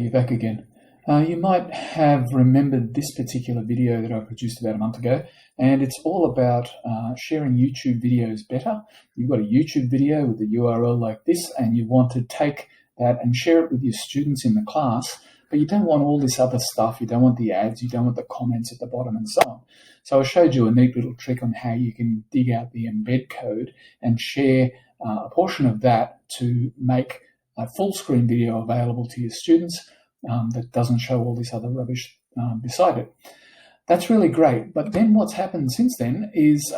You're back again. You might have remembered this particular video that I produced about a month ago, and it's all about sharing YouTube videos better. You've got a YouTube video with a URL like this, and you want to take that and share it with your students in the class, but you don't want all this other stuff. You don't want the ads, you don't want the comments at the bottom and so on. So I showed you a neat little trick on how you can dig out the embed code and share a portion of that to make a full screen video available to your students that doesn't show all this other rubbish beside it. That's really great. But then what's happened since then is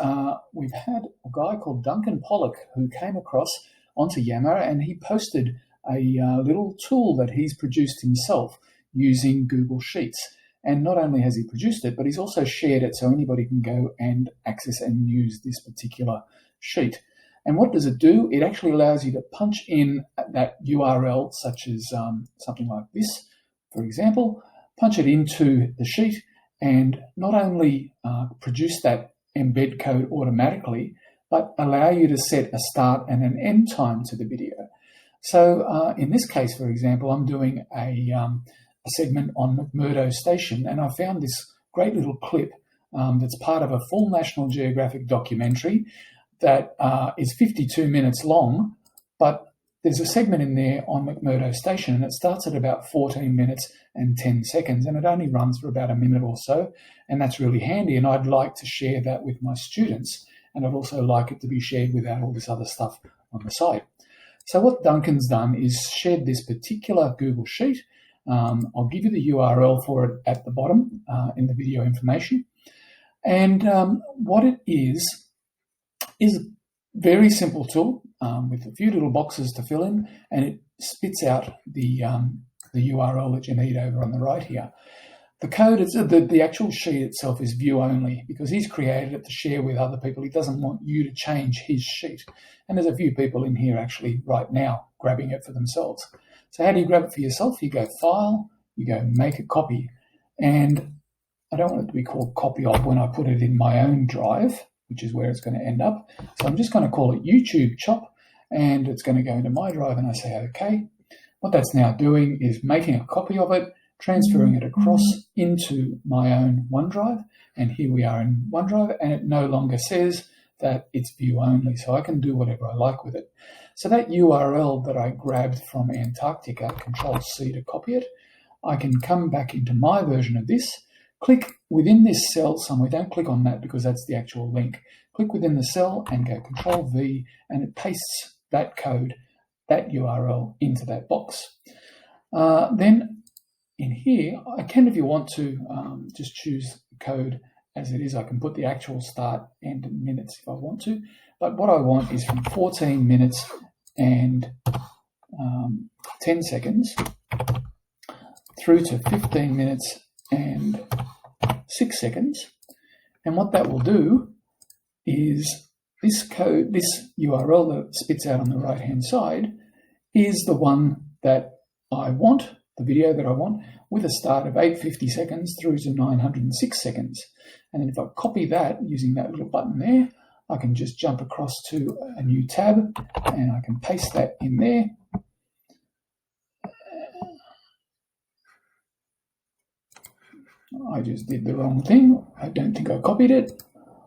we've had a guy called Duncan Pollock who came across onto Yammer, and he posted a little tool that he's produced himself using Google Sheets. And not only has he produced it, but he's also shared it so anybody can go and access and use this particular sheet. And what does it do? It actually allows you to punch in that URL, such as something like this, for example, punch it into the sheet and not only produce that embed code automatically, but allow you to set a start and an end time to the video. So in this case, for example, I'm doing a segment on McMurdo Station, and I found this great little clip that's part of a full National Geographic documentary that is 52 minutes long, but there's a segment in there on McMurdo Station, and it starts at about 14 minutes and 10 seconds, and it only runs for about a minute or so, and that's really handy, and I'd like to share that with my students, and I'd also like it to be shared without all this other stuff on the side. So what Duncan's done is shared this particular Google Sheet. I'll give you the URL for it at the bottom in the video information, and what it is a very simple tool with a few little boxes to fill in, and it spits out the URL that you need over on the right here. The code, the actual sheet itself is view only because he's created it to share with other people. He doesn't want you to change his sheet. And there's a few people in here actually right now grabbing it for themselves. So how do you grab it for yourself? You go File, you go Make a Copy. And I don't want it to be called Copy Of when I put it in my own drive, which is where it's going to end up. So I'm just going to call it YouTube Chop, and it's going to go into my drive, and I say OK. What that's now doing is making a copy of it, transferring it across into my own OneDrive, and here we are in OneDrive, and it no longer says that it's view only, so I can do whatever I like with it. So that URL that I grabbed from Antarctica, Control-C to copy it, I can come back into my version of this, click within this cell somewhere. Don't click on that because that's the actual link. Click within the cell and go Control-V, and it pastes that code, that URL, into that box. Then in here, I can, if you want to, just choose the code as it is. I can put the actual start and minutes if I want to. But what I want is from 14 minutes and 10 seconds through to 15 minutes and 6 seconds. And what that will do is this code, this URL that it spits out on the right-hand side is the one that I want, the video that I want, with a start of 850 seconds through to 906 seconds. And then if I copy that using that little button there, I can just jump across to a new tab and I can paste that in there. I just did the wrong thing. I don't think I copied it.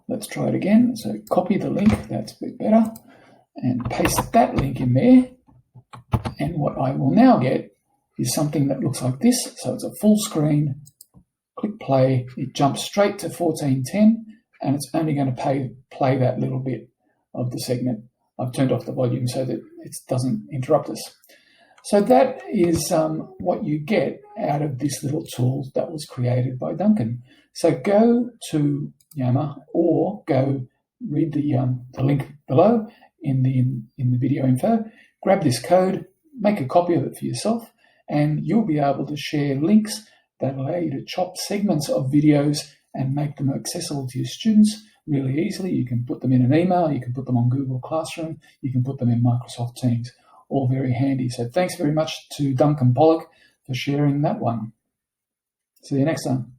Let's try it again. So copy the link, that's a bit better, and paste that link in there. And what I will now get is something that looks like this. So it's a full screen. Click play. It jumps straight to 1410, and it's only going to play that little bit of the segment. I've turned off the volume so that it doesn't interrupt us. So that is what you get out of this little tool that was created by Duncan. So go to Yammer or go read the link below in the video info. Grab this code, make a copy of it for yourself, and you'll be able to share links that allow you to chop segments of videos and make them accessible to your students really easily. You can put them in an email, you can put them on Google Classroom, you can put them in Microsoft Teams. All very handy. So thanks very much to Duncan Pollock for sharing that one. See you next time.